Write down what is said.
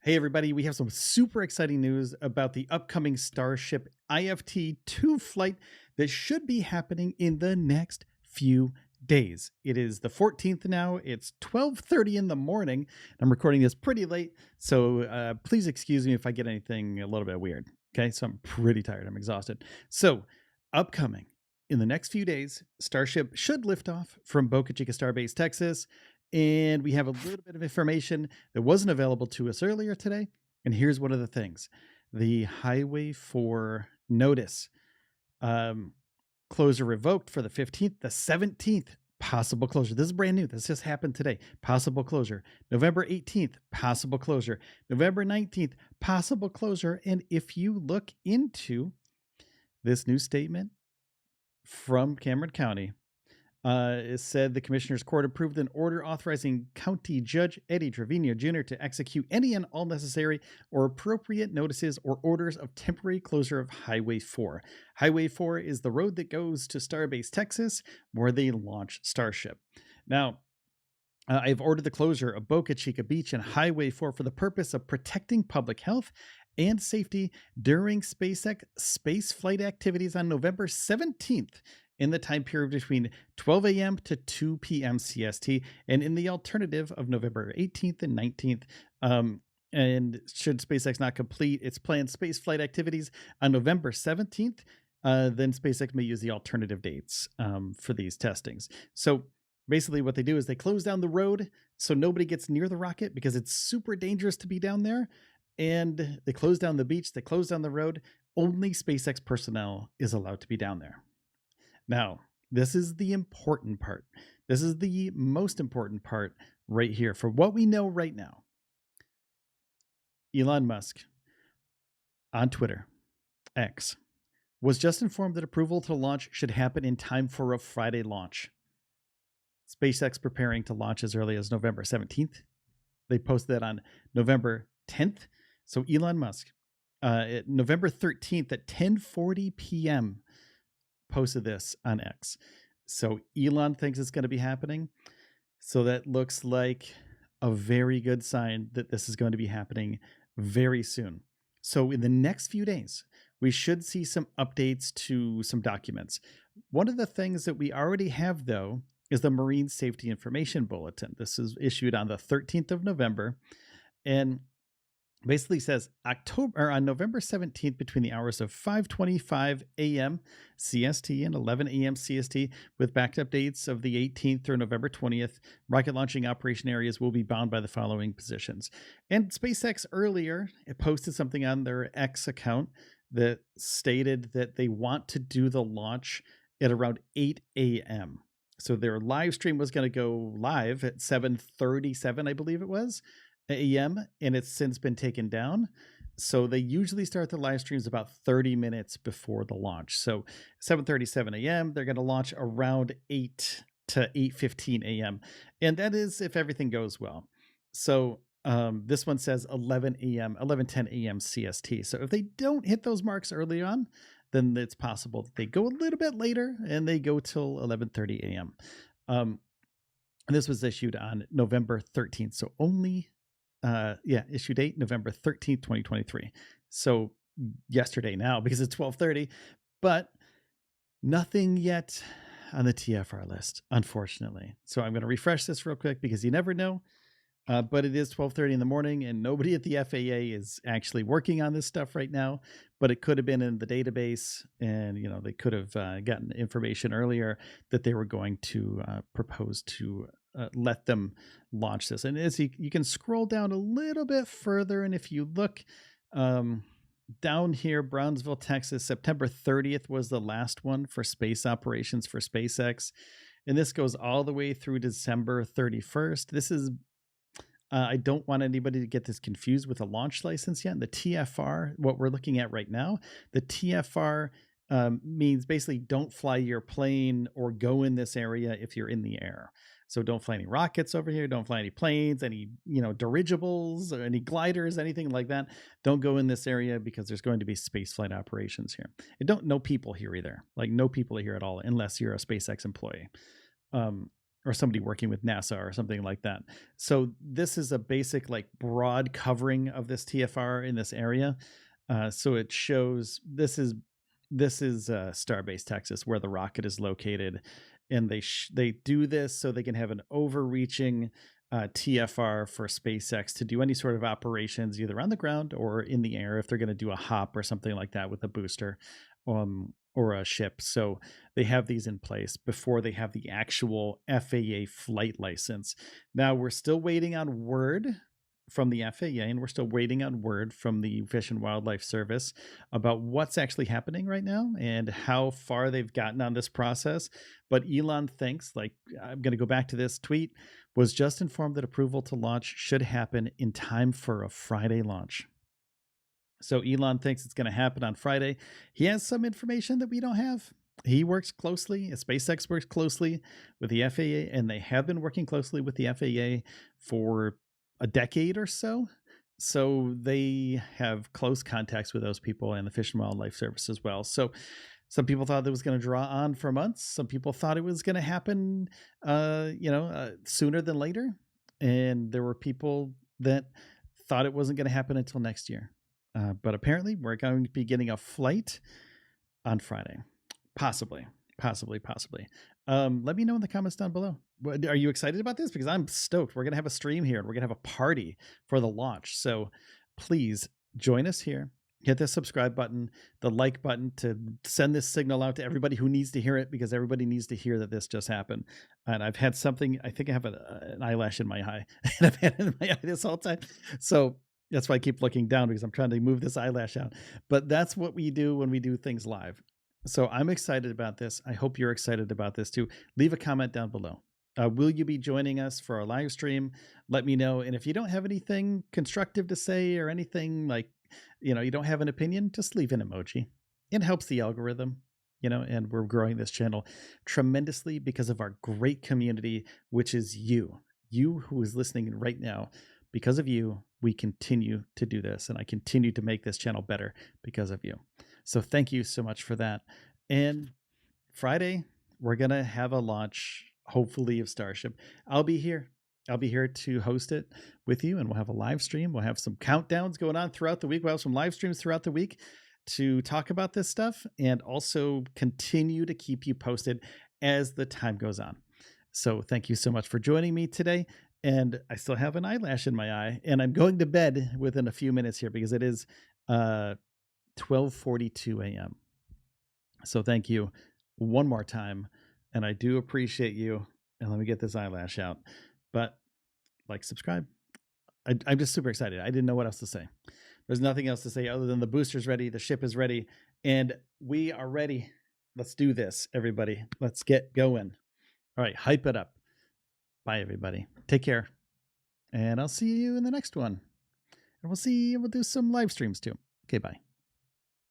Hey, everybody, we have some super exciting news about the upcoming Starship IFT-2 flight that should be happening in the next few days. It is the 14th now. It's 12:30 in the morning. I'm recording this pretty late, so please excuse me if I get anything a little bit weird. Okay, so I'm pretty tired. I'm exhausted. So, upcoming in the next few days, Starship should lift off from Boca Chica Starbase, Texas, and we have a little bit of information that wasn't available to us earlier today. And here's one of the things: the Highway 4 notice um, closure revoked for the 15th, the 17th. Possible closure. This is brand new. This just happened today. Possible closure. November 18th, possible closure. November 19th, possible closure. And if you look into this new statement from Cameron County, it said the Commissioner's Court approved an order authorizing County Judge Eddie Trevino Jr. to execute any and all necessary or appropriate notices or orders of temporary closure of Highway 4. Highway 4 is the road that goes to Starbase, Texas, where they launch Starship. Now, I've ordered the closure of Boca Chica Beach and Highway 4 for the purpose of protecting public health and safety during SpaceX space flight activities on November 17th in the time period between 12 a.m. to 2 p.m. CST, and in the alternative of November 18th and 19th. And should SpaceX not complete its planned space flight activities on November 17th, then SpaceX may use the alternative dates for these testings. So basically what they do is they close down the road so nobody gets near the rocket because it's super dangerous to be down there. And they close down the beach, they close down the road. Only SpaceX personnel is allowed to be down there. Now, this is the important part. This is the most important part right here for what we know right now. Elon Musk on Twitter, X, was just informed that approval to launch should happen in time for a Friday launch. SpaceX preparing to launch as early as November 17th. They posted that on November 10th. So Elon Musk, November 13th at 10:40 p.m., posted this on X. So Elon thinks it's going to be happening. So that looks like a very good sign that this is going to be happening very soon. So in the next few days, we should see some updates to some documents. One of the things that we already have, though, is the Marine Safety Information Bulletin. This is issued on the 13th of November, and basically says on November 17th between the hours of 5:25 a.m. CST and 11 a.m. CST, with backup dates of the 18th through November 20th, rocket launching operation areas will be bound by the following positions. And SpaceX earlier it posted something on their X account that stated that they want to do the launch at around 8 a.m. So their live stream was going to go live at 7:37, I believe it was, a.m., and it's since been taken down. So they usually start the live streams about 30 minutes before the launch. So 7:37 a.m., they're going to launch around 8 to 8:15 a.m. And that is if everything goes well. So this one says 11 a.m., 11:10 a.m. CST. So if they don't hit those marks early on, then it's possible that they go a little bit later and they go till 11:30 a.m. And this was issued on November 13th. So only issue date November 13th, 2023. So yesterday now, because it's 12:30, but nothing yet on the TFR list, unfortunately. So I'm going to refresh this real quick because you never know. But it is 12:30 in the morning, and nobody at the FAA is actually working on this stuff right now. But it could have been in the database, and they could have gotten information earlier that they were going to propose to let them launch this. And as you can scroll down a little bit further, and if you look down here, Brownsville, Texas, September 30th was the last one for space operations for SpaceX, and this goes all the way through December 31st. This is I don't want anybody to get this confused with a launch license yet. And the TFR, what we're looking at right now, the TFR means basically don't fly your plane or go in this area if you're in the air. So don't fly any rockets over here. Don't fly any planes, any dirigibles, or any gliders, anything like that. Don't go in this area because there's going to be space flight operations here. And no people here either. Like no people here at all, unless you're a SpaceX employee. or somebody working with NASA or something like that. So this is a basic, like, broad covering of this TFR in this area. So it shows this is Starbase, Texas, where the rocket is located, and they do this so they can have an overreaching TFR for SpaceX to do any sort of operations either on the ground or in the air if they're going to do a hop or something like that with a booster, or a ship. So they have these in place before they have the actual FAA flight license. Now we're still waiting on word from the FAA, and we're still waiting on word from the Fish and Wildlife Service about what's actually happening right now and how far they've gotten on this process. But Elon thinks, like, I'm going to go back to this tweet, was just informed that approval to launch should happen in time for a Friday launch. So Elon thinks it's going to happen on Friday. He has some information that we don't have. He works closely, SpaceX works closely with the FAA, and they have been working closely with the FAA for a decade or so. So they have close contacts with those people and the Fish and Wildlife Service as well. So some people thought it was going to draw on for months. Some people thought it was going to happen, sooner than later. And there were people that thought it wasn't going to happen until next year. But apparently we're going to be getting a flight on Friday. Possibly. Let me know in the comments down below. Are you excited about this? Because I'm stoked. We're going to have a stream here, and we're going to have a party for the launch. So please join us here. Hit the subscribe button, the like button, to send this signal out to everybody who needs to hear it, because everybody needs to hear that this just happened. And I've had something, I think I have an eyelash in my eye, and I've had it in my eye this whole time. So that's why I keep looking down, because I'm trying to move this eyelash out. But that's what we do when we do things live. So I'm excited about this. I hope you're excited about this too. Leave a comment down below. Will you be joining us for our live stream? Let me know. And if you don't have anything constructive to say, or anything like, you don't have an opinion, just leave an emoji. It helps the algorithm, and we're growing this channel tremendously because of our great community, which is you who is listening right now. Because of you, we continue to do this, and I continue to make this channel better because of you. So thank you so much for that. And Friday, we're going to have a launch, hopefully, of Starship. I'll be here to host it with you, and we'll have a live stream. We'll have some countdowns going on throughout the week. We'll have some live streams throughout the week to talk about this stuff, and also continue to keep you posted as the time goes on. So thank you so much for joining me today. And I still have an eyelash in my eye, and I'm going to bed within a few minutes here, because it is 12:42 a.m. So thank you one more time, and I do appreciate you. And let me get this eyelash out. But like, subscribe. I'm just super excited. I didn't know what else to say. There's nothing else to say other than the booster's ready, the ship is ready, and we are ready. Let's do this, everybody. Let's get going. All right, hype it up. Bye, everybody. Take care. And I'll see you in the next one. And we'll do some live streams too. Okay, bye.